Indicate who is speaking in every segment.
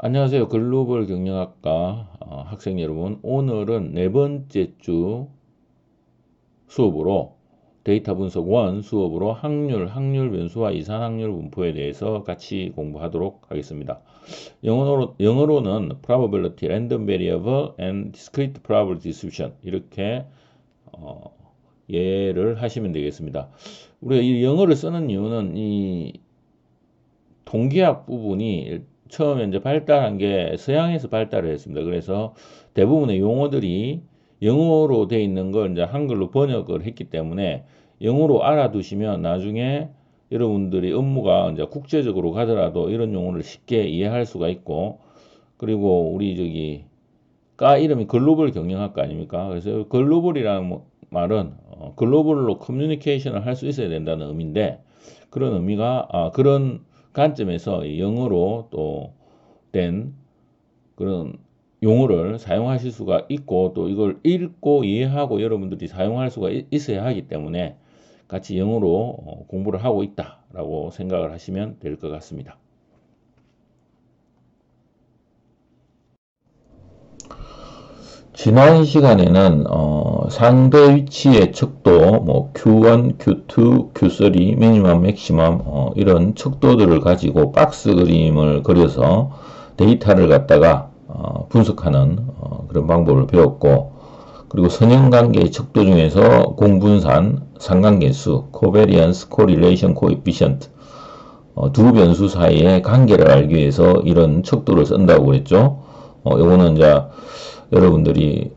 Speaker 1: 안녕하세요. 글로벌 경영학과 학생 여러분. 오늘은 네 번째 주 수업으로 데이터 분석 1 수업으로 확률 변수와 이산 확률 분포에 대해서 같이 공부하도록 하겠습니다. 영어로는 probability, random variable, and discrete probability distribution 이렇게 이해를 하시면 되겠습니다. 우리가 이 영어를 쓰는 이유는 이 통계학 부분이 처음에 이제 발달한 게 서양에서 발달을 했습니다. 그래서 대부분의 용어들이 영어로 돼 있는 걸 이제 한글로 번역을 했기 때문에 영어로 알아두시면 나중에 여러분들이 업무가 이제 국제적으로 가더라도 이런 용어를 쉽게 이해할 수가 있고, 그리고 우리 저기 과 이름이 글로벌 경영학과 아닙니까? 그래서 글로벌이라는 말은 글로벌로 커뮤니케이션을 할 수 있어야 된다는 의미인데, 그런 의미가 그런 관점에서 영어로 또 된 그런 용어를 사용하실 수가 있고, 또 이걸 읽고 이해하고 여러분들이 사용할 수가 있어야 하기 때문에 같이 영어로 공부를 하고 있다라고 생각을 하시면 될 것 같습니다. 지난 시간에는 상대 위치의 척도, 뭐 Q1, Q2, Q3, 미니멈, 맥시멈 이런 척도들을 가지고 박스 그림을 그려서 데이터를 갖다가 분석하는 그런 방법을 배웠고, 그리고 선형관계의 척도 중에서 공분산, 상관계수, 코베리언스, 코릴레이션, 코에피션트 두 변수 사이의 관계를 알기 위해서 이런 척도를 쓴다고 했죠. 요거는 이제 여러분들이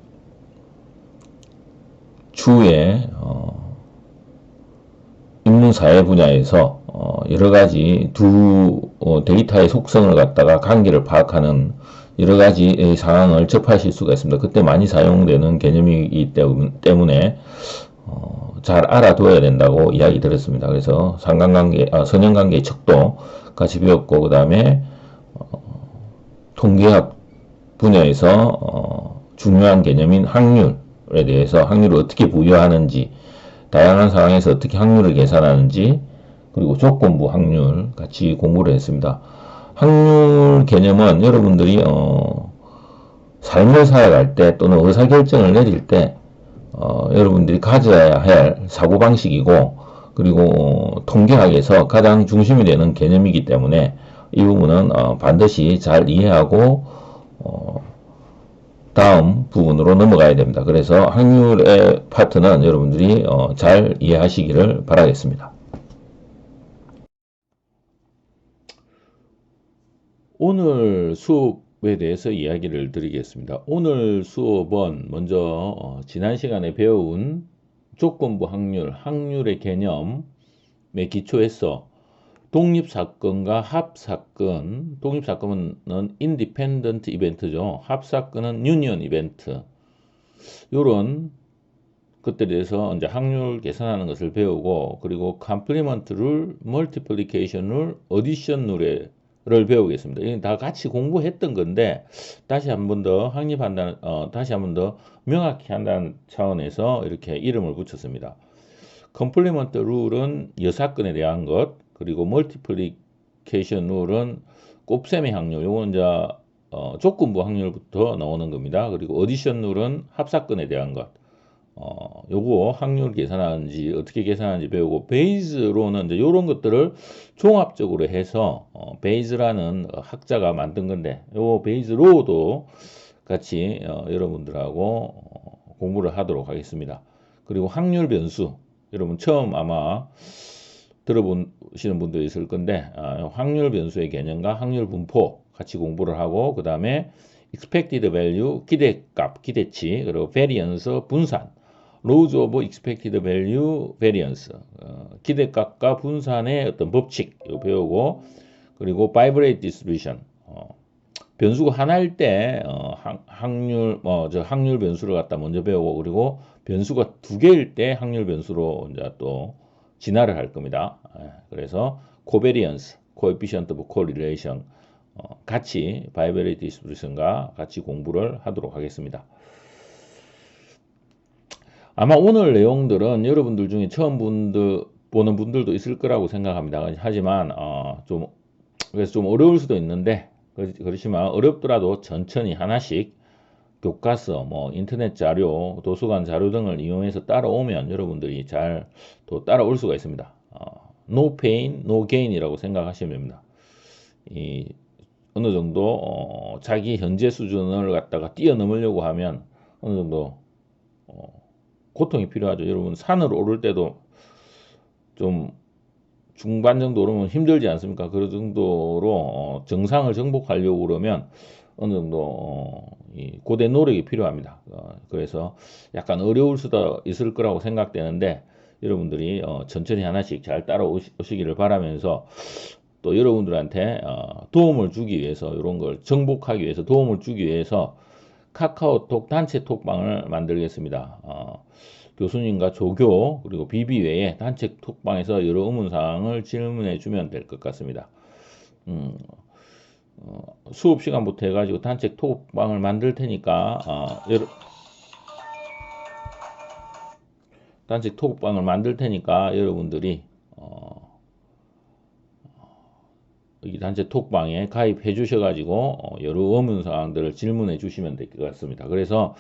Speaker 1: 추후에 인문사회 분야에서 여러 가지 데이터의 속성을 갖다가 관계를 파악하는 여러 가지 상황을 접하실 수가 있습니다. 그때 많이 사용되는 개념이기 때문에 잘 알아둬야 된다고 이야기 드렸습니다. 그래서 선형관계의 척도 같이 배웠고, 그 다음에 통계학 분야에서 중요한 개념인 확률에 대해서 확률을 어떻게 부여하는지, 다양한 상황에서 어떻게 확률을 계산하는지, 그리고 조건부 확률 같이 공부를 했습니다. 확률 개념은 여러분들이 삶을 살아갈 때 또는 의사결정을 내릴 때 여러분들이 가져야 할 사고방식이고, 그리고 통계학에서 가장 중심이 되는 개념이기 때문에 이 부분은 반드시 잘 이해하고 다음 부분으로 넘어가야 됩니다. 그래서 확률의 파트는 여러분들이 잘 이해하시기를 바라겠습니다. 오늘 수업에 대해서 이야기를 드리겠습니다. 오늘 수업은 먼저 지난 시간에 배운 조건부 확률, 확률의 개념에 기초해서 독립사건과 합사건, 독립사건은 independent 이벤트죠. 합사건은 union 이벤트. 요런 것들에 대해서 이제 확률 계산하는 것을 배우고, 그리고 complement 룰, multiplication 룰, addition 룰을 배우겠습니다. 이건 다 같이 공부했던 건데 다시 한 번 더 확립한다는, 다시 한 번 더 명확히 한다는 차원에서 이렇게 이름을 붙였습니다. complement 룰은 여사건에 대한 것, 그리고 멀티플리케이션 룰은 곱셈의 확률, 요건 이제 조건부 확률부터 나오는 겁니다. 그리고 어디션 룰은 합사건에 대한 것, 요거 확률 계산하는지 어떻게 계산하는지 배우고, 베이즈로는 이제 요런 것들을 종합적으로 해서 베이즈라는 학자가 만든 건데, 요 베이즈로도 같이 여러분들하고 공부를 하도록 하겠습니다. 그리고 확률 변수, 여러분 처음 아마 들어보시는 분도 있을 건데, 확률 변수의 개념과 확률 분포 같이 공부를 하고, 그 다음에 expected value, 기대값, 기대치, 그리고 variance, 분산, laws of expected value, variance, 기대값과 분산의 어떤 법칙 이거 배우고, 그리고 bivalent distribution, 변수가 하나일 때 확률 변수를 갖다 먼저 배우고, 그리고 변수가 두 개일 때 확률 변수로 이제 또 진화를 할 겁니다. 그래서 코베리언스, 코에피션트 오브 코릴레이션 같이 바이베리티 디스트리뷰션과 같이 공부를 하도록 하겠습니다. 아마 오늘 내용들은 여러분들 중에 처음 보는 분들도 있을 거라고 생각합니다. 하지만 그래서 좀 어려울 수도 있는데 그렇지만 어렵더라도 천천히 하나씩 교과서, 뭐 인터넷 자료, 도서관 자료 등을 이용해서 따라오면 여러분들이 잘 또 따라올 수가 있습니다. No pain, no gain이라고 생각하시면 됩니다. 이 어느 정도 자기 현재 수준을 갖다가 뛰어넘으려고 하면 어느 정도 고통이 필요하죠. 여러분 산을 오를 때도 좀 중반 정도 오르면 힘들지 않습니까? 그 정도로 정상을 정복하려고 그러면 어느 정도 고대 노력이 필요합니다. 그래서 약간 어려울 수도 있을 거라고 생각되는데 여러분들이 천천히 하나씩 잘 따라오시기를 바라면서 또 여러분들한테 도움을 주기 위해서 이런 걸 정복하기 위해서 도움을 주기 위해서 카카오톡 단체 톡방을 만들겠습니다. 교수님과 조교 그리고 비비 외에 단체 톡방에서 여러 의문사항을 질문해 주면 될 것 같습니다. 수업 시간부터 해가지고 단체 톡방을 만들 테니까 단체 톡방을 만들 테니까 여러분들이 이 단체 톡방에 가입해 주셔가지고 여러 의문사항들을 질문해 주시면 될 것 같습니다. 그래서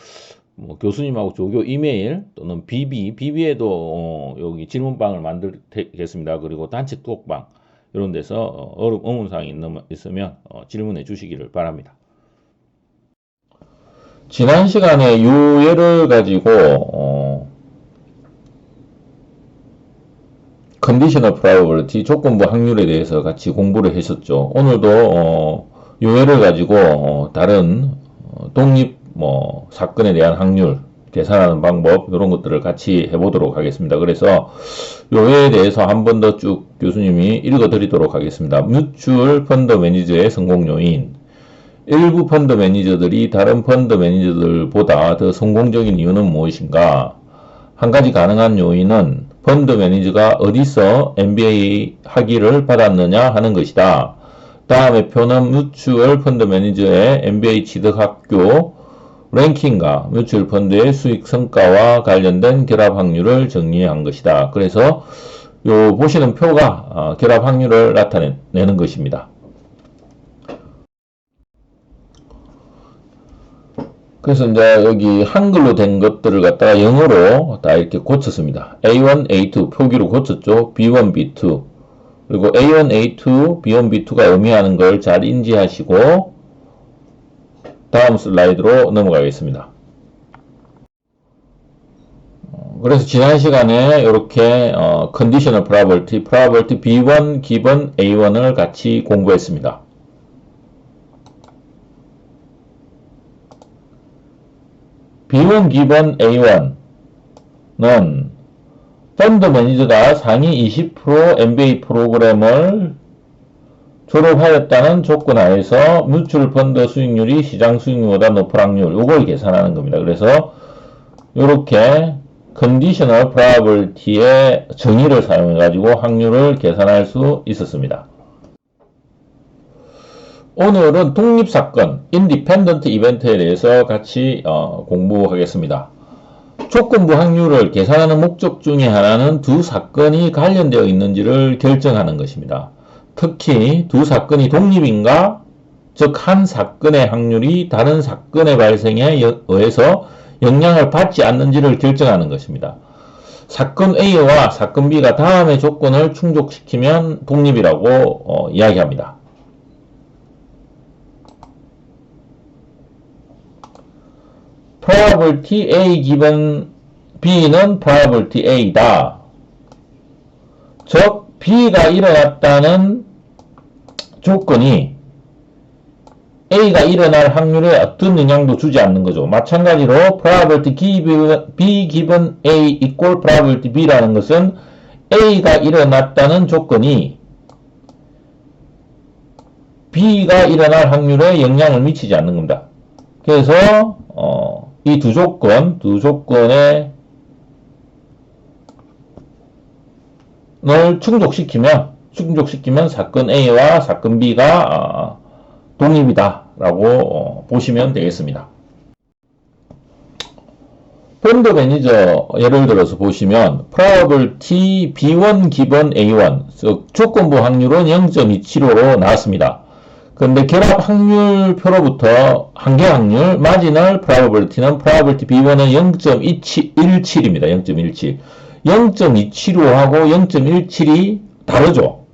Speaker 1: 뭐 교수님하고 조교 이메일 또는 비비에도 여기 질문방을 만들겠습니다. 그리고 단체 톡방 이런 데서 의문사항이 있으면 질문해 주시기를 바랍니다. 지난 시간에 이 예를 가지고 컨디셔널 프로버빌리티 조건부 확률에 대해서 같이 공부를 했었죠. 오늘도 이 예를 가지고 다른 독립 사건에 대한 확률 계산하는 방법 이런 것들을 같이 해보도록 하겠습니다. 그래서 요에 대해서 한 번 더 쭉 교수님이 읽어드리도록 하겠습니다. 뮤추얼 펀드 매니저의 성공 요인. 일부 펀드 매니저들이 다른 펀드 매니저들보다 더 성공적인 이유는 무엇인가? 한 가지 가능한 요인은 펀드 매니저가 어디서 MBA 학위를 받았느냐 하는 것이다. 다음의 표는 뮤추얼 펀드 매니저의 MBA 취득 학교 랭킹과 뮤추얼 펀드의 수익 성과와 관련된 결합 확률을 정리한 것이다. 그래서 요 보시는 표가 결합 확률을 나타내는 것입니다. 그래서 이제 여기 한글로 된 것들을 갖다가 영어로 다 이렇게 고쳤습니다. A1, A2 표기로 고쳤죠. B1, B2 그리고 A1, A2, B1, B2가 의미하는 걸 잘 인지하시고 다음 슬라이드로 넘어가겠습니다. 그래서 지난 시간에 이렇게 conditional probability B1 기본 A1을 같이 공부했습니다. B1 기본 A1는 펀드 매니저가 상위 20% MBA 프로그램을 졸업하였다는 조건 하에서 뮤추얼 펀드 수익률이 시장 수익률보다 높을 확률 요걸 계산하는 겁니다. 그래서 이렇게 컨디셔널 프로버빌리티의 정의를 사용해 가지고 확률을 계산할 수 있었습니다. 오늘은 독립사건 인디펜던트 이벤트에 대해서 같이 공부하겠습니다. 조건부 확률을 계산하는 목적 중에 하나는 두 사건이 관련되어 있는지를 결정하는 것입니다. 특히 두 사건이 독립인가, 즉 한 사건의 확률이 다른 사건의 발생에 의해서 영향을 받지 않는지를 결정하는 것입니다. 사건 A와 사건 B가 다음의 조건을 충족시키면 독립이라고 이야기합니다. probability A 기본 B는 probability A다. 즉 B가 일어났다는 조건이 A가 일어날 확률에 어떤 영향도 주지 않는 거죠. 마찬가지로 probability B given A equal probability B라는 것은 A가 일어났다는 조건이 B가 일어날 확률에 영향을 미치지 않는 겁니다. 그래서 이 두 조건의 을 충족시키면 사건 A와 사건 B가 독립이다 라고 보시면 되겠습니다. 펀드 매니저 예를 들어서 보시면 probability B1 기본 A1 즉 조건부 확률은 0.275로 나왔습니다. 그런데 결합 확률표로부터 한계 확률, 마지널 probability는 probability B1은 0.17입니다. 0.17. 0.275하고 0.17이 다르죠.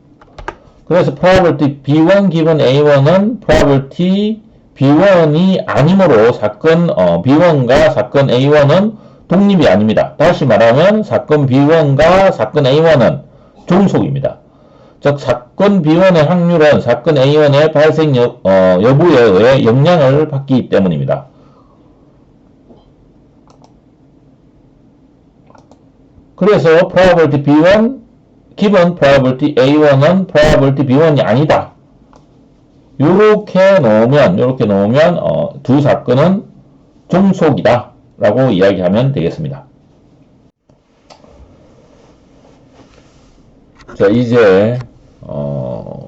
Speaker 1: 그래서 probability B1 기본 A1은 probability B1이 아니므로 사건 B1과 사건 A1은 독립이 아닙니다. 다시 말하면 사건 B1과 사건 A1은 종속입니다. 즉 사건 B1의 확률은 사건 A1의 발생 여부에 의해 영향을 받기 때문입니다. 그래서 probability B1 기본 probability A1은 probability B1이 아니다. 이렇게 놓으면 두 사건은 종속이다 라고 이야기하면 되겠습니다. 자, 이제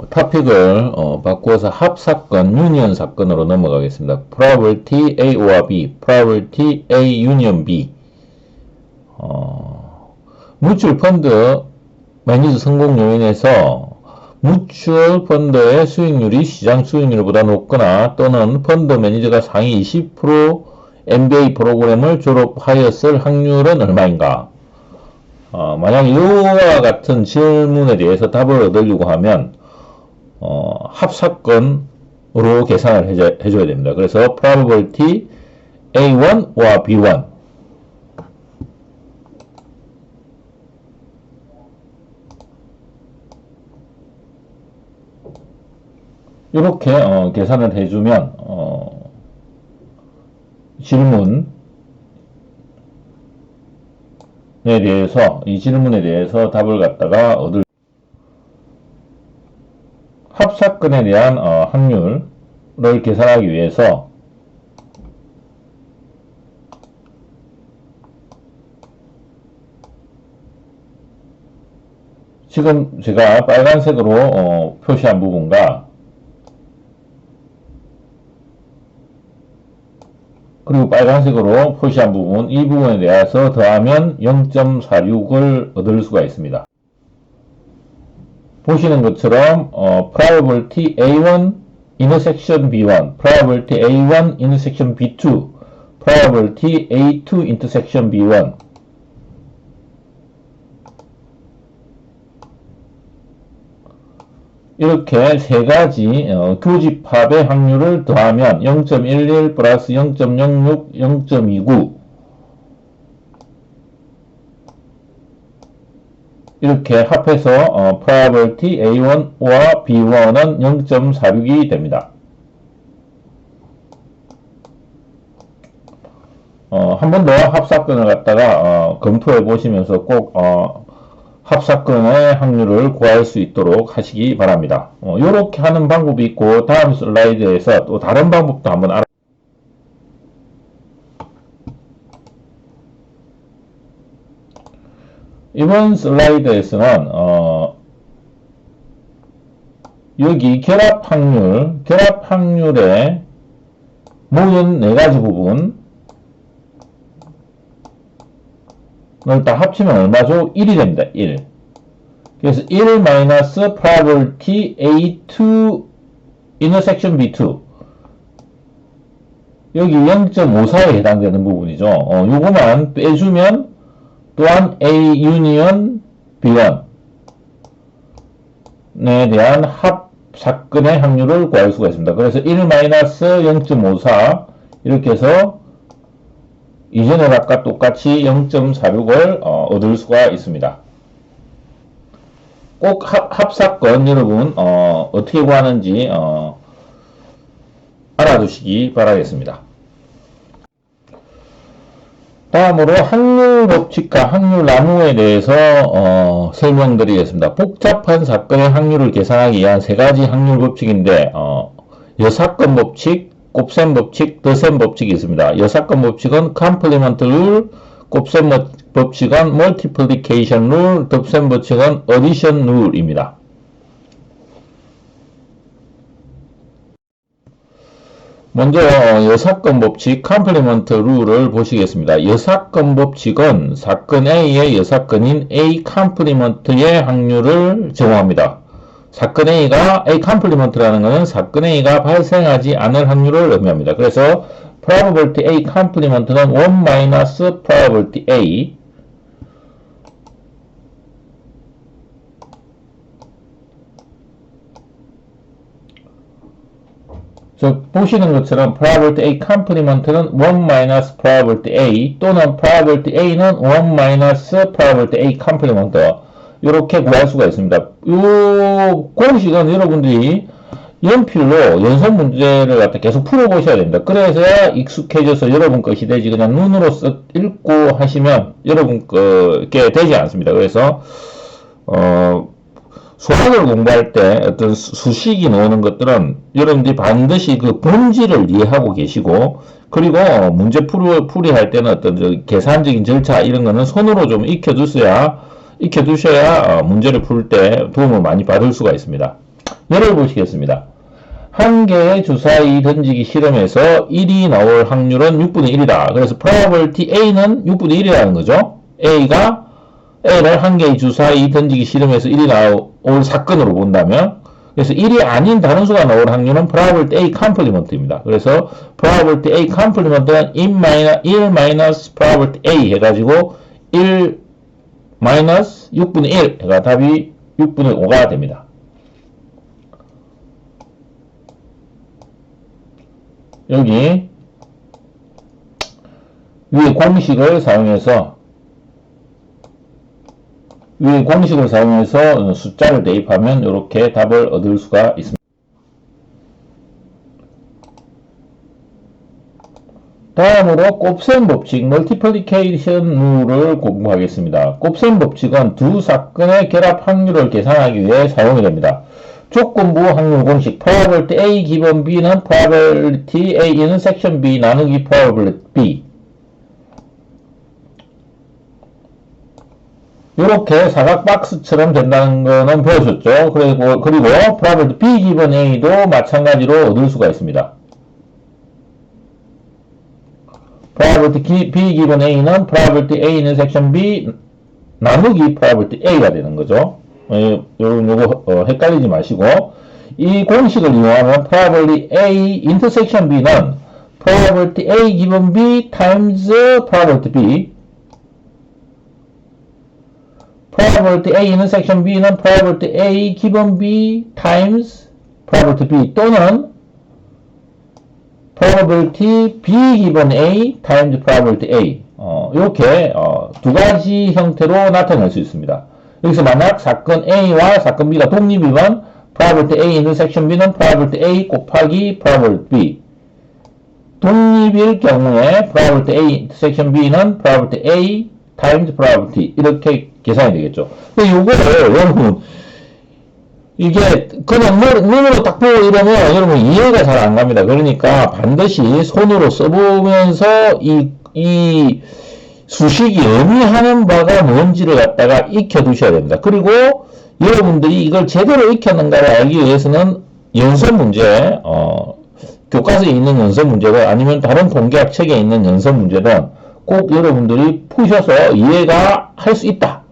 Speaker 1: 토픽을 바꾸어서 합사건, 유니언 사건으로 넘어가겠습니다. probability A와 B, probability A union B. 뮤추얼 펀드 매니저 성공 요인에서 뮤추얼 펀드의 수익률이 시장 수익률보다 높거나 또는 펀드 매니저가 상위 20% MBA 프로그램을 졸업하였을 확률은 얼마인가? 만약 이와 같은 질문에 대해서 답을 얻으려고 하면 합사건으로 계산을 해줘야 됩니다. 그래서 probability A1와 B1 이렇게 계산을 해주면 질문에 대해서 이 질문에 대해서 답을 갖다가 얻을 합사건에 대한 확률을 계산하기 위해서 지금 제가 빨간색으로 표시한 부분과 그리고 빨간색으로 표시한 부분, 이 부분에 대해서 더하면 0.46을 얻을 수가 있습니다. 보시는 것처럼 probability A1 intersection B1, probability A1 intersection B2, probability A2 intersection B1 이렇게 세 가지 교집합의 확률을 더하면 0.11 플러스 0.06, 0.29 이렇게 합해서 probability A1와 B1은 0.46이 됩니다. 한 번 더 합사건을 갖다가 검토해 보시면서 꼭 합사건의 확률을 구할 수 있도록 하시기 바랍니다. 이렇게 하는 방법이 있고 다음 슬라이드에서 또 다른 방법도 한번 알아. 이번 슬라이드에서는 여기 결합 확률의 모든 네 가지 부분을 다 합치면 얼마죠? 1이 됩니다. 1. 그래서 1 마이너스 probability A2 intersection B2 여기 0.54에 해당되는 부분이죠. 요거만 빼주면 또한 A union B1에 대한 합사건의 확률을 구할 수가 있습니다. 그래서 1 마이너스 0.54 이렇게 해서 이전의 값과 똑같이 0.46을 얻을 수가 있습니다. 꼭 합사건 여러분 어떻게 구하는지 알아두시기 바라겠습니다. 다음으로 확률 법칙과 확률 나무에 대해서 설명드리겠습니다. 복잡한 사건의 확률을 계산하기 위한 세 가지 확률 법칙인데 여사건 법칙, 곱셈 법칙, 더셈 법칙이 있습니다. 여사건 법칙은 complement rule, 곱셈 법칙은 multiplication rule, 덧셈 법칙은 addition rule입니다. 먼저 여사건 법칙 complement rule을 보시겠습니다. 여사건 법칙은 사건 A의 여사건인 A complement의 확률을 정오합니다. 사건 A가 A 컴플리먼트라는 것은 사건 A가 발생하지 않을 확률을 의미합니다. 그래서 probability A 컴플리먼트는 1 마이너스 probability A 보시는 것처럼 probability A 컴플리먼트는 1 마이너스 probability A 또는 probability A는 1 마이너스 probability A 컴플리먼트 이렇게 구할 수가 있습니다. 이 공식은 여러분들이 연필로 연속 문제를 갖다 계속 풀어보셔야 됩니다. 그래서야 익숙해져서 여러분 것이 되지 그냥 눈으로 쓱 읽고 하시면 여러분 게 되지 않습니다. 그래서 수학을 공부할 때 어떤 수식이 나오는 것들은 여러분들이 반드시 그 본질을 이해하고 계시고 그리고 문제 풀이할 때는 어떤 계산적인 절차 이런 거는 손으로 좀 익혀두셔야 문제를 풀 때 도움을 많이 받을 수가 있습니다. 예를 보시겠습니다. 한 개의 주사위 던지기 실험에서 1이 나올 확률은 6분의 1이다. 그래서 probability A는 6분의 1이라는 거죠. A를 한 개의 주사위 던지기 실험에서 1이 나올 사건으로 본다면 그래서 1이 아닌 다른 수가 나올 확률은 probability A 컴플리먼트입니다. 그래서 probability A 컴플리먼트는 1 마이너스 probability A 해가지고 1 마이너스 6분의 1 해가 답이 6분의 5가 됩니다. 여기 위에 공식을 사용해서 숫자를 대입하면 이렇게 답을 얻을 수가 있습니다. 다음으로 곱셈 법칙, 멀티플리케이션 룰을 공부하겠습니다. 곱셈 법칙은 두 사건의 결합 확률을 계산하기 위해 사용이 됩니다. 조건부 확률 공식 probability A 기본 B는 probability A는 섹션 B 나누기 probability B 이렇게 사각 박스처럼 된다는 거는 배우셨죠. 그리고 probability B 기본 A도 마찬가지로 얻을 수가 있습니다. probability B 기본 A는 probability A는 섹션 B 나누기 probability A가 되는 거죠. 요거 헷갈리지 마시고 이 공식을 이용하면 probability A intersection B는 probability A 기본 B times probability B probability A intersection B는 probability A 기본 B times probability B 또는 probability B 기본 A times probability A 이렇게 두 가지 형태로 나타낼 수 있습니다. 여기서 만약 사건 A와 사건 B가 독립이면 probability A intersection B는 probability A 곱하기 probability B 독립일 경우에 probability A intersection B는 probability A times probability 이렇게 계산이 되겠죠. 근데 요거를 여러분 이게 그냥 눈으로 딱 보고 이러면 여러분 이해가 잘 안 갑니다. 그러니까 반드시 손으로 써보면서 이 수식이 의미하는 바가 뭔지를 갖다가 익혀두셔야 됩니다. 그리고 여러분들이 이걸 제대로 익혔는가를 알기 위해서는 연습 문제, 교과서에 있는 연습 문제가 아니면 다른 공개학 책에 있는 연습 문제는 꼭 여러분들이 푸셔서 이해가 할 수 있다.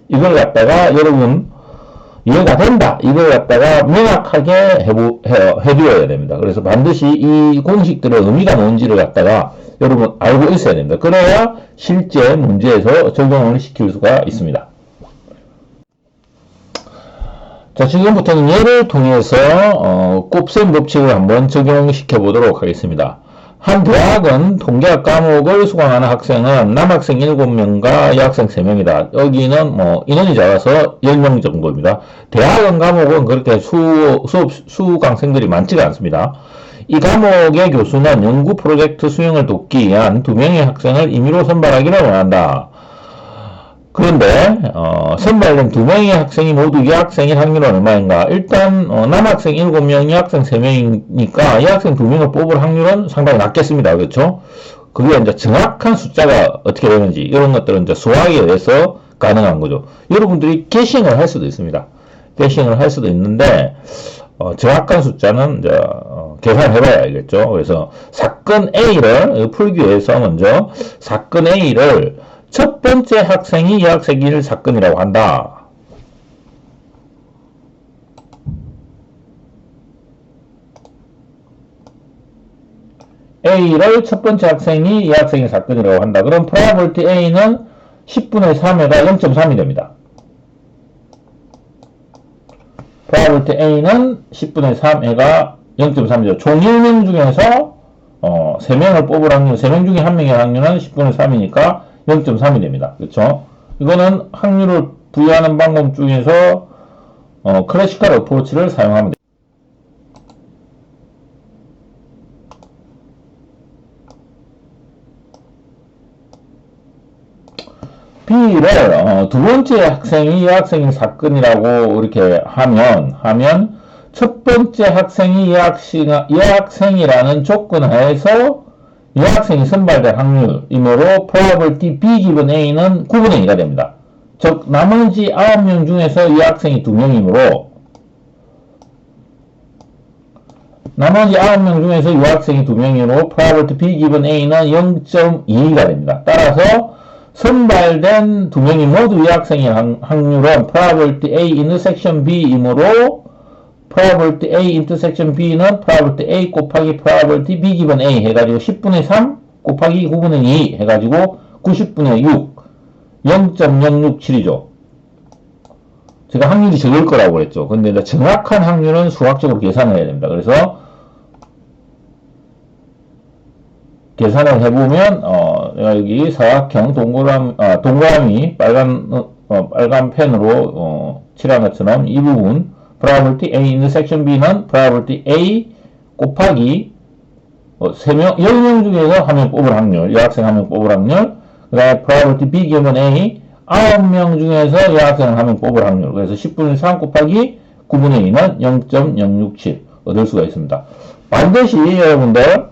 Speaker 1: 이걸 갖다가 여러분 이해가 된다. 이걸 갖다가 명확하게 해두어야 됩니다. 그래서 반드시 이 공식들의 의미가 뭔지를 갖다가 여러분 알고 있어야 됩니다. 그래야 실제 문제에서 적용을 시킬 수가 있습니다. 자, 지금부터는 예를 통해서 곱셈 법칙을 한번 적용시켜 보도록 하겠습니다. 한 대학은 통계학 과목을 수강하는 학생은 남학생 7명과 여학생 3명이다. 여기는 인원이 작아서 10명 정도입니다. 대학원 과목은 그렇게 수강생들이 많지가 않습니다. 이 과목의 교수는 연구 프로젝트 수행을 돕기 위한 2명의 학생을 임의로 선발하기를 원한다. 그런데 선발된 2명의 학생이 모두 여학생일 확률은 얼마인가? 일단 남학생 7명, 여학생 3명이니까 여학생 2명을 뽑을 확률은 상당히 낮겠습니다. 그렇죠? 그게 이제 정확한 숫자가 어떻게 되는지 이런 것들은 이제 수학에 의해서 가능한 거죠. 여러분들이 게싱을 할 수도 있습니다. 게싱을 할 수도 있는데 정확한 숫자는 이제 계산해봐야 알겠죠. 그래서 사건 A를 풀기 위해서 먼저 사건 A를 첫 번째 학생이 여학생일 사건이라고 한다. A를 첫 번째 학생이 이 학생의 사건이라고 한다. 그럼 probability A는 10분의 3회가 0.3이 됩니다. probability A는 10분의 3회가 0.3이죠. 총 1명 중에서 3명을 뽑을 확률, 3명 중에 1명의 확률은 10분의 3이니까 0.3이 됩니다. 그렇죠? 이거는 확률을 부여하는 방법 중에서 클래시컬 어프로치를 사용하면 됩니다. B를 두 번째 학생이 이 학생의 사건이라고 이렇게 하면 첫 번째 학생이 이 학생이라는 조건 하에서 이 학생이 선발될 확률이므로 probability B 기본 A는 9분의 2가 됩니다. 즉 나머지 9명 중에서 이 학생이 2명이므로 나머지 9명 중에서 이 학생이 2명이므로 probability B 기본 A는 0.2가 됩니다. 따라서 선발된 2명이 모두 이 학생의 확률은 probability A intersection B이므로 probability A intersection B는 probability A 곱하기 probability B 기본 A 해가지고 10분의 3 곱하기 9분의 2 해가지고 90분의 6 0.067이죠. 제가 확률이 적을 거라고 그랬죠. 근데 정확한 확률은 수학적으로 계산을 해야 됩니다. 그래서 계산을 해보면 여기 사각형 동그라미 빨간 펜으로 칠한 것처럼 이 부분 probability A intersection B는 probability A 곱하기 10명 중에서 1명 뽑을 확률, 여학생 1명 뽑을 확률, 그 다음에 probability B 기본 A 9명 중에서 여학생 1명 뽑을 확률. 그래서 10분의 3 곱하기 9분의 2는 0.067 얻을 수가 있습니다. 반드시 여러분들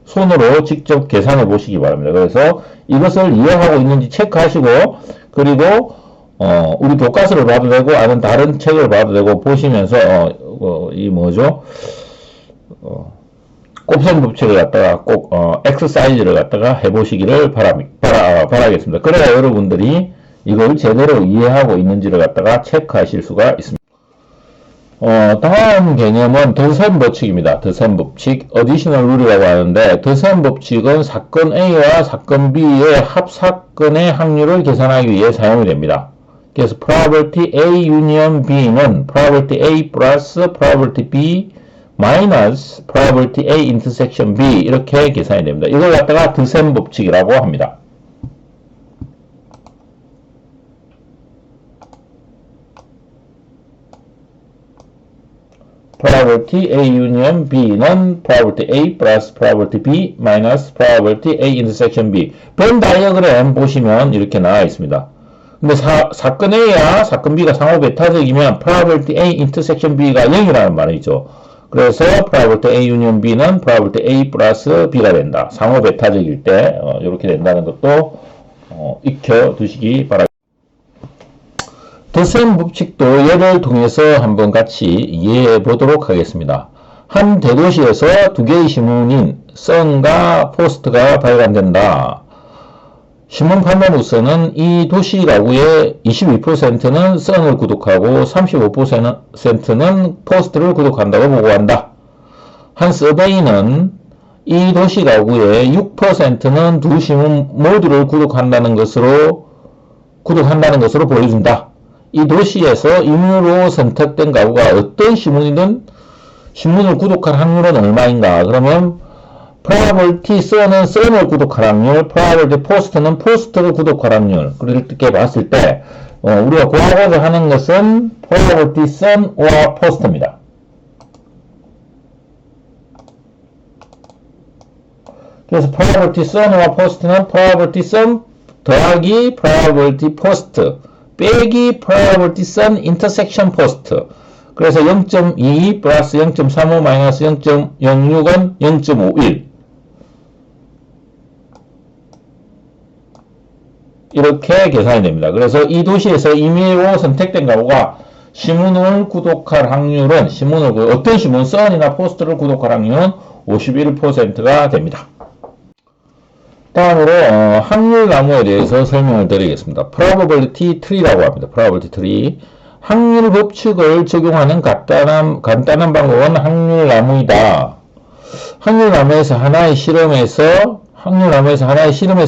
Speaker 1: 손으로 직접 계산해 보시기 바랍니다. 그래서 이것을 이해하고 있는지 체크하시고, 그리고 우리 교과서를 봐도 되고 아니면 다른 책을 봐도 되고 보시면서 곱셈 법칙을 갖다가 꼭 엑서사이즈를 갖다가 해보시기를 바라겠습니다. 그래야 여러분들이 이걸 제대로 이해하고 있는지를 갖다가 체크하실 수가 있습니다. 다음 개념은 더셈 법칙입니다. 더셈 법칙, 어디셔널 룰이라고 하는데, 더셈 법칙은 사건 A와 사건 B의 합사건의 확률을 계산하기 위해 사용이 됩니다. 그래서 probability A union B는 probability A 플러스 probability B 마이너스 probability A intersection B 이렇게 계산이 됩니다. 이걸 갖다가 더셈 법칙이라고 합니다. probability A union B는 probability A 플러스 probability B 마이너스 probability A intersection B. 벤 다이어그램 보시면 이렇게 나와 있습니다. 근데 사건 A와 사건 B가 상호 베타적이면 probability A intersection B가 0이라는 말이죠. 그래서 probability A union B는 probability A 플러스 B가 된다. 상호 베타적일 때 이렇게 된다는 것도 익혀 두시기 바랍니다. 더셈 법칙도 예를 통해서 한번 같이 이해해 보도록 하겠습니다. 한 대도시에서 두 개의 신문인 선과 포스트가 발간된다. 신문 판매부서는 이 도시 가구의 22%는 선을 구독하고 35%는 포스트를 구독한다고 보고한다. 한 서베이는 이 도시 가구의 6%는 두 신문 모두를 구독한다는 것으로 보여준다. 이 도시에서 임의로 선택된 가구가 어떤 신문이든 신문을 구독할 확률은 얼마인가? 그러면 probability son은 son을 구독할 확률, probability post는 post를 구독할 확률. 그렇게 봤을 때 우리가 구하고자 하는 것은 probability son와 post입니다. 그래서 probability son과 post는 probability son 더하기 probability post 빼기 probability son intersection post. 그래서 0.22 플러스 0.35 마이너스 0.06은 0.51. 이렇게 계산이 됩니다. 그래서 이 도시에서 임의로 선택된 가구가 신문을 구독할 확률은 어떤 신문, 선이나 포스트를 구독할 확률은 51%가 됩니다. 다음으로 확률 나무에 대해서 설명을 드리겠습니다. probability tree라고 합니다. probability tree. 확률 법칙을 적용하는 간단한 방법은 확률 나무이다. 확률나무에서 하나의 실험에서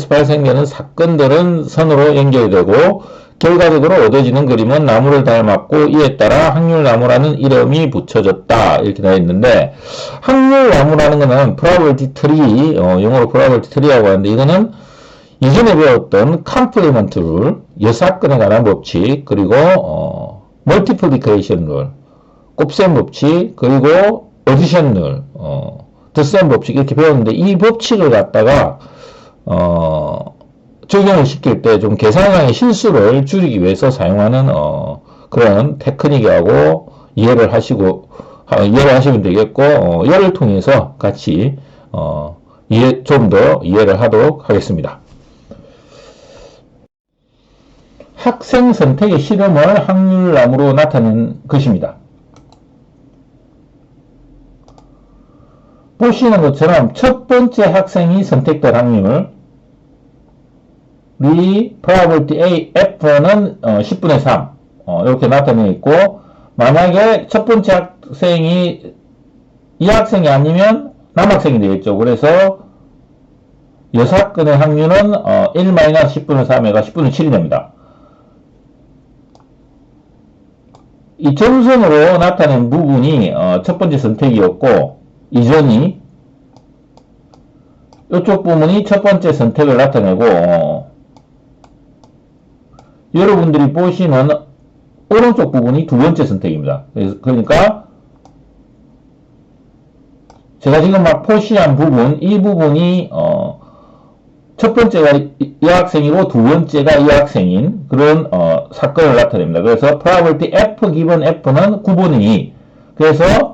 Speaker 1: 발생되는 사건들은 선으로 연결되고 결과적으로 얻어지는 그림은 나무를 닮았고 이에 따라 확률나무라는 이름이 붙여졌다. 이렇게 되어 있는데 확률나무라는 것은 probability tree, 영어로 probability tree라고 하는데 이거는 이전에 배웠던 컴플리먼트 룰, 여사건에 관한 법칙, 그리고 멀티플리케이션 룰, 곱셈 법칙, 그리고 어디션 룰, 덧셈 법칙 이렇게 배웠는데 이 법칙을 갖다가 적용을 시킬 때 좀 계산량의 실수를 줄이기 위해서 사용하는 그런 테크닉이라고 이해를 하시면 되겠고 예를 통해서 같이 좀 더 이해를 하도록 하겠습니다. 학생 선택의 실험을 확률나무로 나타낸 것입니다. 보시는 것처럼 첫 번째 학생이 선택될 확률 probability A, F는 10분의 3 이렇게 나타내 있고 만약에 첫 번째 학생이 이 학생이 아니면 남학생이 되겠죠. 그래서 여사건의 확률은 1-10분의 3에가 10분의 7이 됩니다. 이 점선으로 나타낸 부분이 첫 번째 선택이었고 이전이 이쪽 부분이 첫 번째 선택을 나타내고 여러분들이 보시는 오른쪽 부분이 두 번째 선택입니다. 그러니까 제가 지금 막 표시한 부분, 이 부분이 첫 번째가 이 학생이고 두 번째가 이 학생인 그런 사건을 나타냅니다. 그래서 probability F 기본 F는 9분의 2. 그래서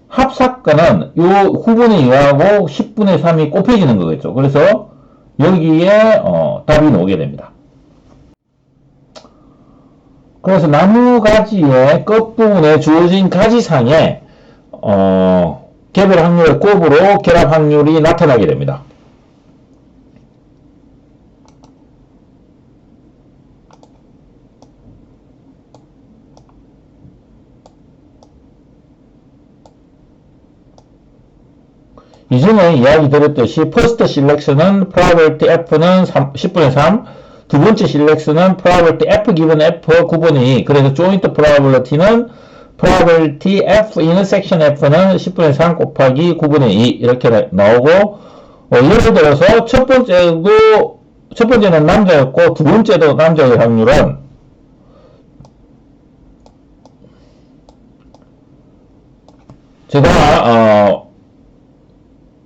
Speaker 1: 합사건은 요 9분의 2하고 10분의 3이 곱해지는 거겠죠. 그래서 여기에 답이 나오게 됩니다. 그래서 나무가지의 끝부분에 주어진 가지상에 개별 확률의 곱으로 결합 확률이 나타나게 됩니다. 이전에 이야기 드렸듯이 first selection은 probability F는 10분의 3, 두 번째 selection은 probability F 기본 F 9분의 2, 그래서 joint probability는 probability F intersection F는 10분의 3 곱하기 9분의 2 이렇게 나오고 예를 들어서 첫 번째는 남자였고 두 번째도 남자의 확률은 제가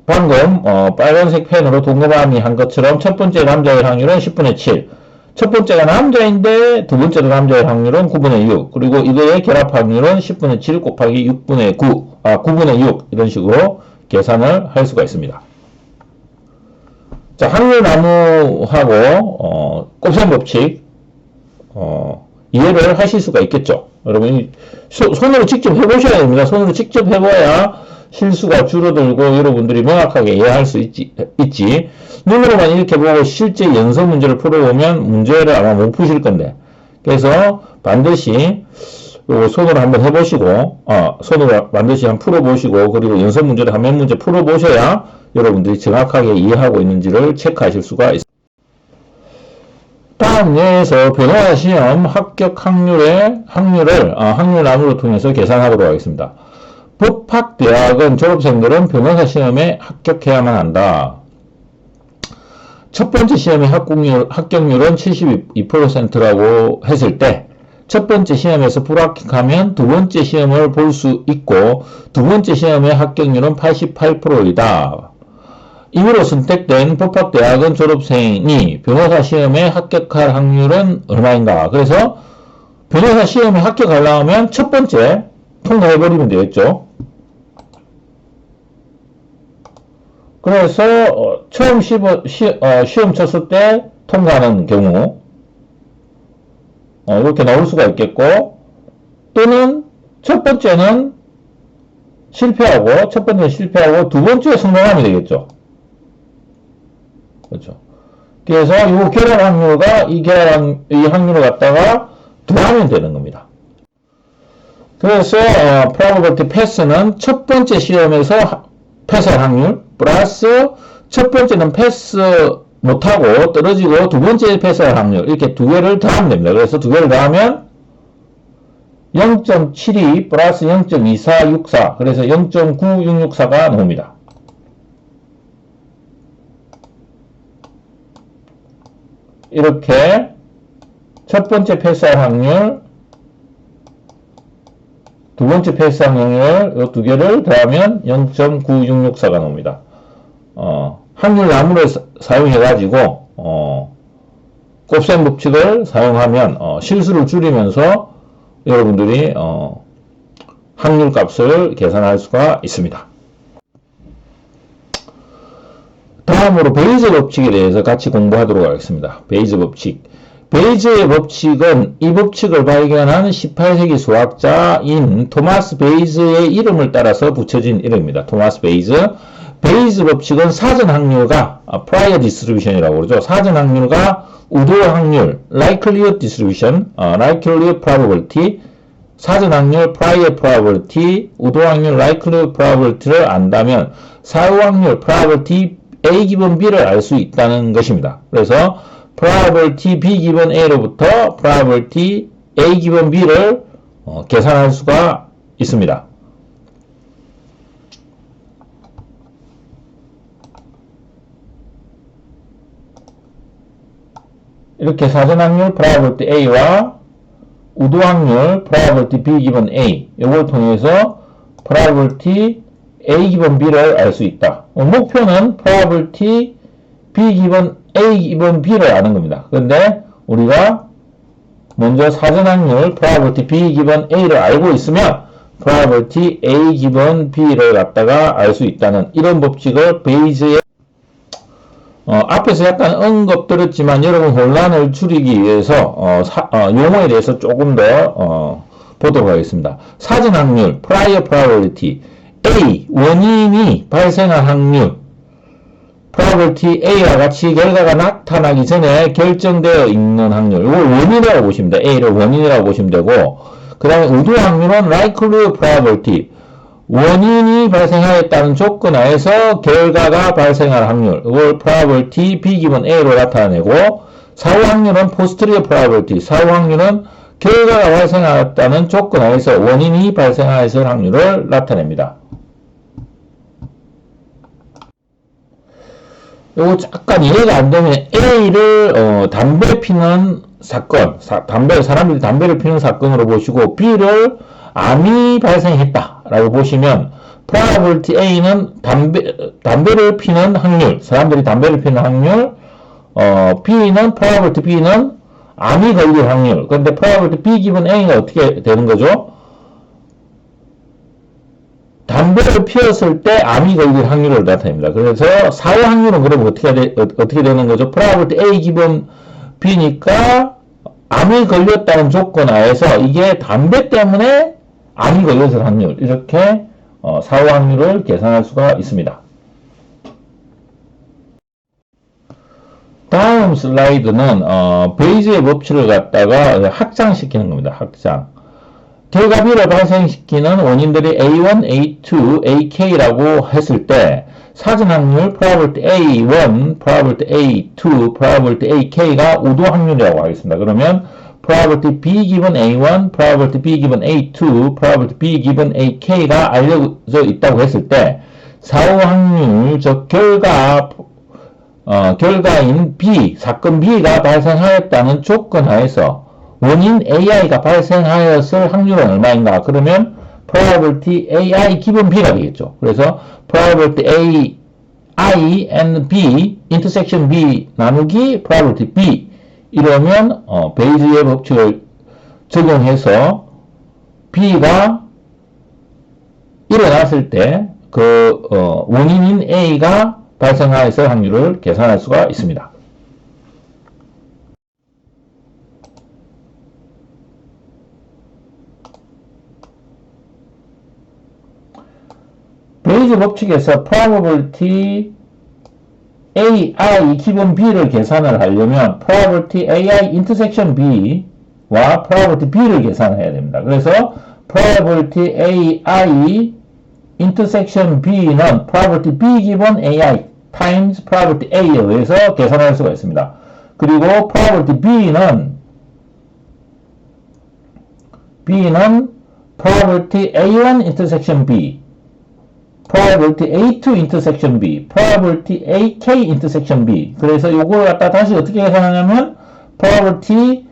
Speaker 1: 방금 빨간색 펜으로 동그라미 한 것처럼 첫 번째 남자의 확률은 10분의 7, 첫 번째가 남자인데 두 번째도 남자의 확률은 9분의 6, 그리고 이거의 결합 확률은 10분의 7 곱하기 6분의 9분의 6 이런 식으로 계산을 할 수가 있습니다. 자, 확률나무하고 곱셈 법칙 이해를 하실 수가 있겠죠. 여러분이 손으로 직접 해보셔야 됩니다. 손으로 직접 해봐야 실수가 줄어들고 여러분들이 명확하게 이해할 수 있지. 눈으로만 이렇게 보고 실제 연서 문제를 풀어보면 문제를 아마 못 푸실 건데, 그래서 반드시 손으로 한번 해보시고 손으로 반드시 한번 풀어보시고 그리고 연서 문제를 한 몇 문제 풀어보셔야 여러분들이 정확하게 이해하고 있는지를 체크하실 수가 있습니다. 다음 예에서 변화 시험 합격 확률을 확률나무를 통해서 계산하도록 하겠습니다. 법학대학은 졸업생들은 변호사 시험에 합격해야만 한다. 첫 번째 시험의 합격률은 72%라고 했을 때 첫 번째 시험에서 불합격하면 두 번째 시험을 볼 수 있고 두 번째 시험의 합격률은 88%이다. 이후로 선택된 법학대학은 졸업생이 변호사 시험에 합격할 확률은 얼마인가? 그래서 변호사 시험에 합격하려면 첫 번째 통과해버리면 되겠죠. 그래서 처음 시험 쳤을 때 통과하는 경우 이렇게 나올 수가 있겠고, 또는 첫 번째는 실패하고 두 번째 성공하면 되겠죠. 그렇죠. 그래서 이 결합 확률과 이 확률을 갖다가 더하면 되는 겁니다. 그래서 probability pass는 첫 번째 시험에서 패스할 확률 플러스 첫 번째는 패스 못하고 떨어지고 두 번째 패스할 확률 이렇게 두 개를 더하면 됩니다. 그래서 두 개를 더하면 0.72 플러스 0.2464 그래서 0.9664가 나옵니다. 이렇게 첫 번째 패스할 확률 두 번째 패스할 확률 이 두 개를 더하면 0.9664가 나옵니다. 확률 나무를 사용해가지고 곱셈 법칙을 사용하면 실수를 줄이면서 여러분들이 확률 값을 계산할 수가 있습니다. 다음으로 베이즈 법칙에 대해서 같이 공부하도록 하겠습니다. 베이즈 법칙. 베이즈의 법칙은 이 법칙을 발견한 18세기 수학자인 토마스 베이즈의 이름을 따라서 붙여진 이름입니다. 토마스 베이즈. 베이즈 법칙은 사전 확률과 prior distribution이라고 그러죠. 사전 확률과 우도 확률, likelihood distribution, likelihood probability, 사전 확률, prior probability, 우도 확률, likelihood probability를 안다면 사후 확률, probability A 기본 B를 알 수 있다는 것입니다. 그래서 probability B 기본 A로부터 probability A 기본 B를 계산할 수가 있습니다. 이렇게 사전 확률 probability A와 우도 확률 probability B 기본 A 이걸 통해서 probability A 기본 B를 알 수 있다. 목표는 probability B 기본 A 기본 B를 아는 겁니다. 그런데 우리가 먼저 사전 확률 probability B 기본 A를 알고 있으면 probability A 기본 B를 갖다가 알 수 있다는 이런 법칙을 베이즈의 앞에서 약간 언급드렸지만 여러분 혼란을 줄이기 위해서 용어에 대해서 조금 더 보도록 하겠습니다. 사전 확률 prior probability A 원인이 발생할 확률 probability A와 같이 결과가 나타나기 전에 결정되어 있는 확률 이걸 원인이라고 보시면 돼요. A를 원인이라고 보시면 되고 그 다음에 우도 확률은 likelihood probability 원인이 발생하였다는 조건 하에서 결과가 발생할 확률 이걸 probability B 기본 A로 나타내고 사후 확률은 posterior probability 사후 확률은 결과가 발생하였다는 조건 하에서 원인이 발생하였을 확률을 나타냅니다. 요거 약간 이해가 안 되면 A를 담배 피는 사건, 사람들이 담배를 피는 사건으로 보시고 B를 암이 발생했다 라고 보시면 probability A는 담배를 피는 확률, 사람들이 담배를 피는 확률, B는 probability B는 암이 걸릴 확률. 그런데 probability B 기본 A가 어떻게 되는 거죠? 담배를 피웠을 때 암이 걸릴 확률을 나타냅니다. 그래서 사후 확률은 그럼 어떻게 되는 거죠? probability A 기본 B니까 암이 걸렸다는 조건 하에서 이게 담배 때문에 암이 걸렸을 확률 이렇게 사후 확률을 계산할 수가 있습니다. 다음 슬라이드는 베이즈의 법칙을 갖다가 확장시키는 겁니다. 확장. 결과비를 발생시키는 원인들이 A1, A2, AK라고 했을 때 사전 확률 probability A1, probability A2, probability AK가 우도 확률이라고 하겠습니다. 그러면 probability B 기본 A1, probability B 기본 A2, probability B 기본 AK가 알려져 있다고 했을 때 사후 확률, 즉 결과인 B, 사건 B가 발생하였다는 조건 하에서 원인 AI가 발생하였을 확률은 얼마인가? 그러면 probability AI 기본 B가 되겠죠. 그래서 probability AI and B, intersection B 나누기 probability B 이러면 베이즈의 법칙을 적용해서 B가 일어났을 때 그 원인인 A가 발생하였을 확률을 계산할 수가 있습니다. 베이즈 법칙에서 probability AI 기본 B를 계산을 하려면 probability AI intersection B와 probability B를 계산해야 됩니다. 그래서
Speaker 2: probability AI intersection B는 probability B 기본 AI times probability A에 의해서 계산할 수가 있습니다. 그리고 probability B는 probability A1 intersection B, probability A2 intersection B, probability AK intersection B. 그래서 요걸 갖다 다시 어떻게 계산하냐면 probability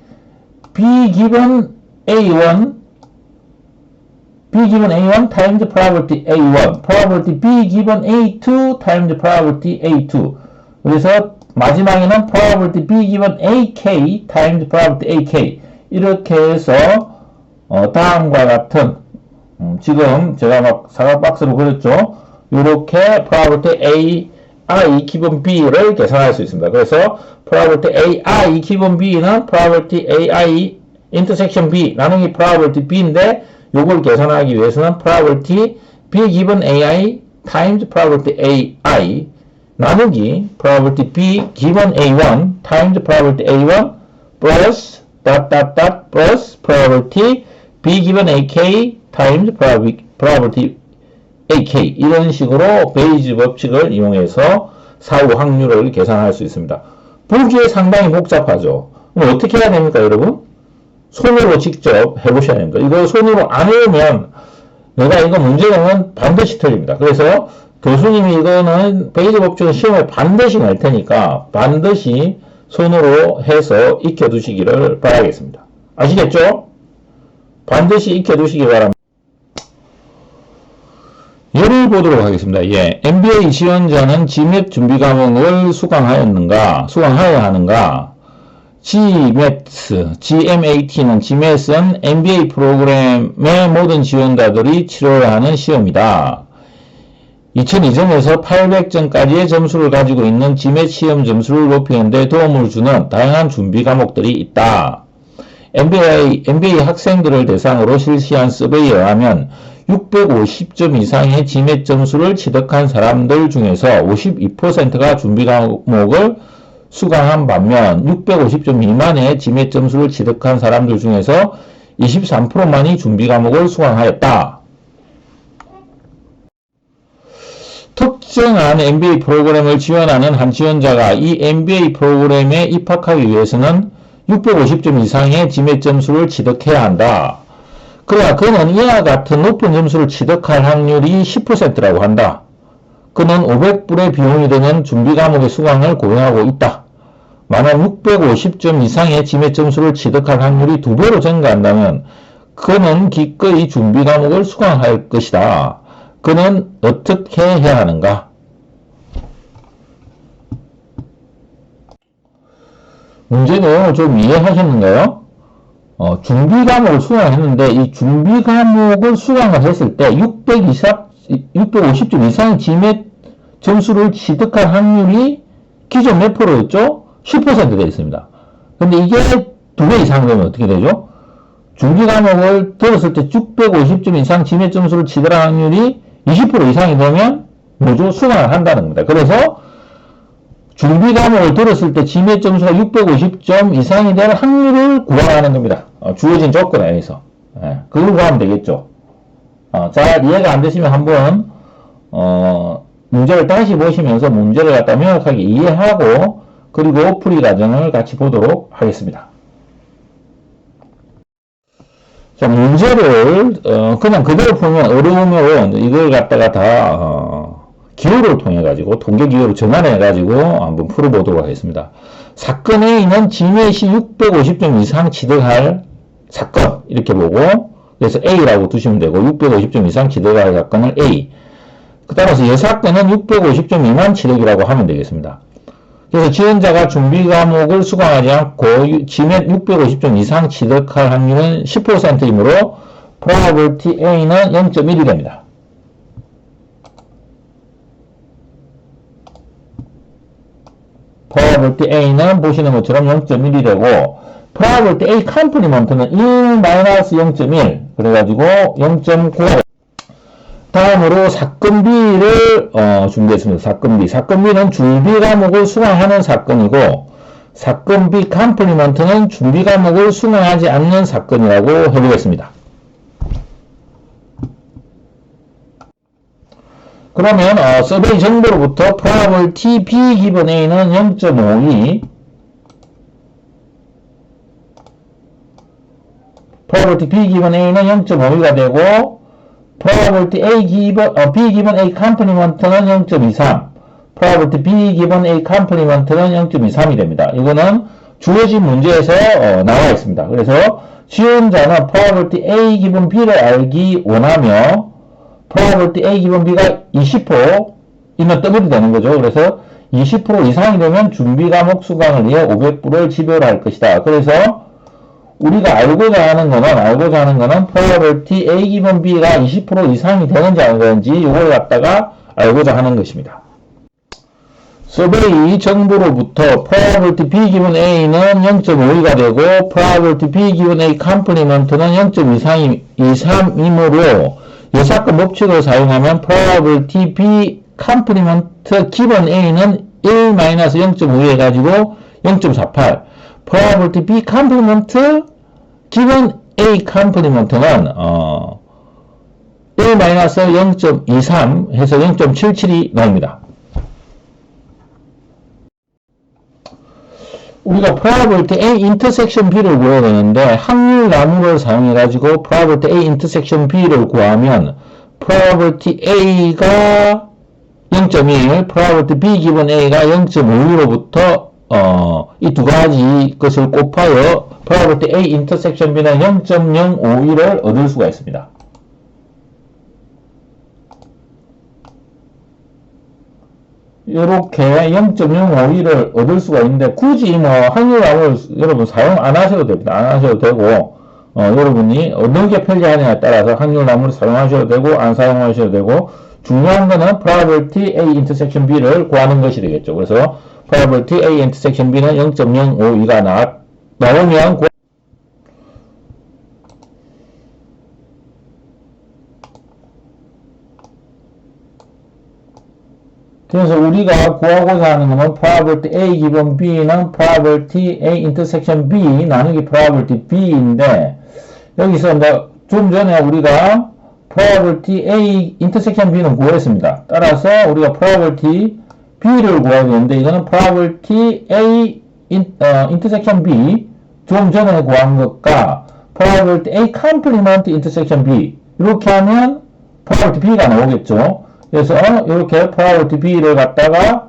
Speaker 2: B given A1 times probability A1, probability B given A2 times probability A2. 그래서 마지막에는 probability B given AK times probability AK. 이렇게 해서 다음과 같은 지금 제가 막 사각박스로 그렸죠. 이렇게 probability AI 기본 B를 계산할 수 있습니다. 그래서 probability AI 기본 B는 probability AI intersection B 나누기 probability B인데 요걸 계산하기 위해서는 probability B given AI times probability AI 나누기 probability B given A1 times probability A1 plus plus probability B given AK times probability AK 이런 식으로 베이지 법칙을 이용해서 사후 확률을 계산할 수 있습니다. 보기에 상당히 복잡하죠. 그럼 어떻게 해야 됩니까, 여러분? 손으로 직접 해보셔야 됩니다. 이거 손으로 안 해오면 내가 이거 문제 내면 반드시 틀립니다. 그래서 교수님이 이거는 베이지 법칙은 시험에 반드시 낼 테니까 반드시 손으로 해서 익혀두시기를 바라겠습니다. 아시겠죠? 반드시 익혀두시기 바랍니다. 예를 보도록 하겠습니다. 예, MBA 지원자는 GMAT 준비 과목을 수강하여야 하는가? GMAT는 MBA 프로그램의 모든 지원자들이 치러야 하는 시험이다. 2002점에서 800점까지의 점수를 가지고 있는 GMAT 시험 점수를 높이는 데 도움을 주는 다양한 준비 과목들이 있다. MBA 학생들을 대상으로 실시한 서베이에 의하면 650점 이상의 GMAT 점수를 취득한 사람들 중에서 52%가 준비 과목을 수강한 반면 650점 미만의 GMAT 점수를 취득한 사람들 중에서 23%만이 준비 과목을 수강하였다. 특정한 MBA 프로그램을 지원하는 한 지원자가 이 MBA 프로그램에 입학하기 위해서는 650점 이상의 GMAT 점수를 취득해야 한다. 그러나 그는 이와 같은 높은 점수를 취득할 확률이 10%라고 한다. 그는 500불의 비용이 드는 준비 과목의 수강을 고려하고 있다. 만약 650점 이상의 GMAT 점수를 취득할 확률이 2배로 증가한다면 그는 기꺼이 준비 과목을 수강할 것이다. 그는 어떻게 해야 하는가? 문제 내용을 좀 이해하셨는가요? 준비 과목을 수강했는데 이 준비 과목을 수강을 했을 때 650점 이상의 GMAT 점수를 취득할 확률이 기존 몇 프로였죠? 10% 되어 있습니다. 근데 이게 2배 이상 되면 어떻게 되죠? 준비 과목을 들었을 때 650점 이상 GMAT 점수를 취득할 확률이 20% 이상이 되면 뭐죠? 수강을 한다는 겁니다. 그래서 준비 과목을 들었을 때 GMAT 점수가 650점 이상이 될 확률을 구하는 겁니다. 주어진 조건에 의해서. 예, 그걸 구하면 되겠죠. 잘 이해가 안 되시면 한번 문제를 다시 보시면서 문제를 갖다 명확하게 이해하고 그리고 풀이 과정을 같이 보도록 하겠습니다. 자, 문제를 그냥 그대로 풀면 어려우면 이걸 갖다가 다 기호를 통해 가지고 통계 기호를 전환해 가지고 한번 풀어보도록 하겠습니다. 사건 A는 GMAT이 650점 이상 취득할 사건 이렇게 보고 그래서 A라고 두시면 되고 650점 이상 취득할 사건을 A. 따라서 이 사건은 650점 미만 취득이라고 하면 되겠습니다. 그래서 지원자가 준비 과목을 수강하지 않고 GMAT 650점 이상 취득할 확률은 10%이므로 probability A는 0.1이 됩니다. probability A는 보시는 것처럼 0.1이 되고 probability A 컴플리먼트는 1-0.1 그래가지고 0.9 다음으로 사건 B를 준비했습니다. 사건 B. 사건 B는 준비 과목을 수강하는 사건이고 사건 B 컴플리먼트는 준비 과목을 수강하지 않는 사건이라고 해보겠습니다. 그러면 서베이 정보로부터 probability B 기본 A는 0.52, probability B 기본 A는 0.52가 되고 probability B 기본 A 컴플리먼트는 0.23, probability B 기본 A 컴플리먼트는 0.23이 됩니다. 이거는 주어진 문제에서 나와 있습니다. 그래서 지원자는 probability A 기본 B를 알기 원하며 probability A 기본 B가 20%이면 더블이 되는 거죠. 그래서 20% 이상이 되면 준비 과목 수강을 위해 500불을 지불할 것이다. 그래서 우리가 알고자 하는 거는 probability A 기본 B가 20% 이상이 되는지 안 되는지 이걸 갖다가 알고자 하는 것입니다. 서베이 정보로부터 probability B 기본 A는 0.52가 되고 probability B 기본 A 컴플리먼트는 0.23이므로 여사건 법칙을 사용하면 probability B 컴플리먼트 기본 A는 1-0.5 해가지고 0.48, probability B 컴플리먼트 기본 A 컴플리먼트는 1-0.23 해서 0.77이 나옵니다. 우리가 probability A intersection B를 구해야 되는데 확률 나무를 사용해가지고 probability A intersection B를 구하면 probability A가 0.1, probability B 기본 A가 0.5로부터 이 두 가지 것을 곱하여 probability A intersection B는 0.051을 얻을 수가 있습니다. 이렇게 0.051을 얻을 수가 있는데 굳이 뭐 확률함을 여러분 사용 안 하셔도 됩니다. 안 하셔도 되고 여러분이 어떻게 편리하냐에 따라서 확률함을 사용하셔도 되고 안 사용하셔도 되고 중요한 거는 probability A intersection B를 구하는 것이 되겠죠. 그래서 probability A intersection B는 0.052가 나오면 그래서 우리가 구하고자 하는 것은 probability A 기본 B는 probability A intersection B 나누기 probability B인데 여기서 뭐 좀 전에 우리가 probability A intersection B는 구했습니다. 따라서 우리가 probability B를 구해야 되는데 이거는 probability A intersection B 좀 전에 구한 것과 probability A complement intersection B 이렇게 하면 probability B가 나오겠죠. 그래서 이렇게 probability B를 갖다가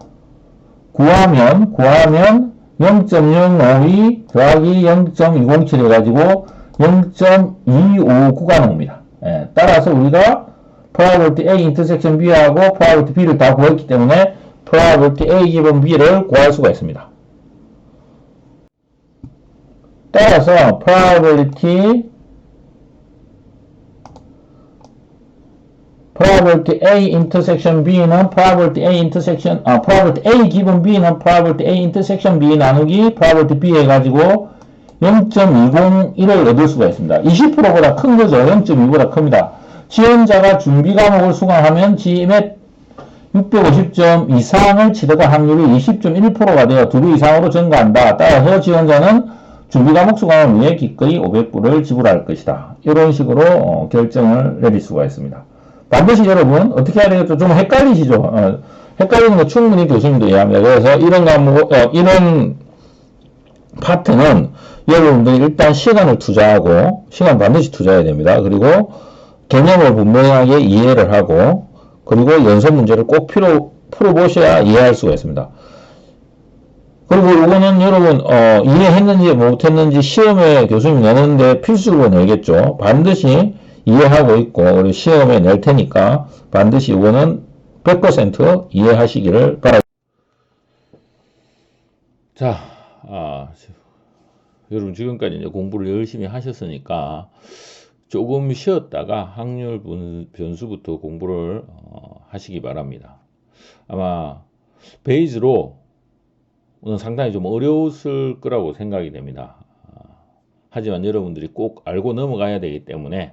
Speaker 2: 구하면 0.052 더하기 0.207 해가지고 0.259가 나옵니다. 따라서 우리가 probability A intersection B하고 probability B를 다 구했기 때문에 probability A 기본 B를 구할 수가 있습니다. 따라서 probability A intersection B는 probability A 기본 B는 probability A intersection B 나누기 probability B 해가지고 0.201을 얻을 수가 있습니다. 20%보다 큰 거죠. 0.2보다 큽니다. 지원자가 준비 과목을 수강하면 GMAT 650점 이상을 치러갈 확률이 20.1%가 되어 2배 이상으로 증가한다. 따라서 지원자는 준비 과목 수강을 위해 기꺼이 500불을 지불할 것이다. 이런 식으로 결정을 내릴 수가 있습니다. 반드시 여러분 어떻게 해야 되겠죠? 좀 헷갈리시죠? 헷갈리는 거 충분히 교수님도 이해합니다. 그래서 이런 과목, 이런 파트는 여러분들이 일단 시간을 투자하고 시간 반드시 투자해야 됩니다. 그리고 개념을 분명하게 이해를 하고 그리고 연속 문제를 꼭 풀어보셔야 이해할 수가 있습니다. 그리고 이거는 여러분 이해했는지 못했는지 시험에 교수님이 내는데 필수로 내겠죠. 반드시 이해하고 있고 그리고 시험에 낼 테니까 반드시 이거는 100% 이해하시기를 바랍니다.
Speaker 1: 자, 여러분 지금까지 이제 공부를 열심히 하셨으니까 조금 쉬었다가 확률 변수부터 공부를 하시기 바랍니다. 아마 베이즈로 오늘 상당히 좀 어려웠을 거라고 생각이 됩니다. 하지만 여러분들이 꼭 알고 넘어가야 되기 때문에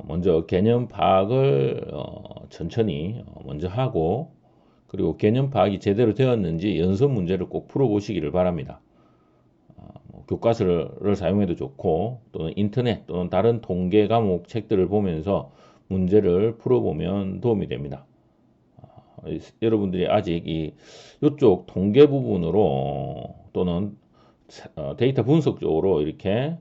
Speaker 1: 먼저 개념 파악을 천천히 먼저 하고 그리고 개념 파악이 제대로 되었는지 연습 문제를 꼭 풀어보시기를 바랍니다. 교과서를 사용해도 좋고 또는 인터넷 또는 다른 통계 과목 책들을 보면서 문제를 풀어보면 도움이 됩니다. 여러분들이 아직 이쪽 통계 부분으로 또는 데이터 분석 쪽으로 이렇게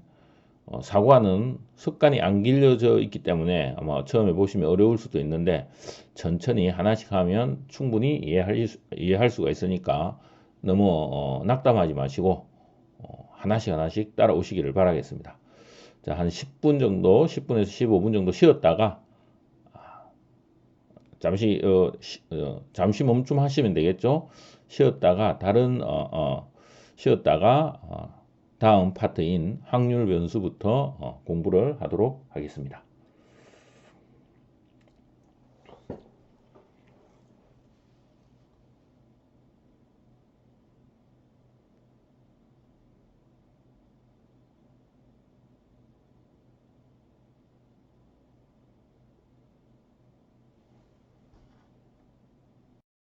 Speaker 1: 사고하는 습관이 안 길러져 있기 때문에 아마 처음에 보시면 어려울 수도 있는데 천천히 하나씩 하면 충분히 이해할 수가 있으니까 너무 낙담하지 마시고 하나씩 따라오시기를 바라겠습니다. 자, 한 10분 정도, 10분에서 15분 정도 쉬었다가 잠시 멈춤 하시면 되겠죠. 쉬었다가 다음 파트인 확률 변수부터 공부를 하도록 하겠습니다.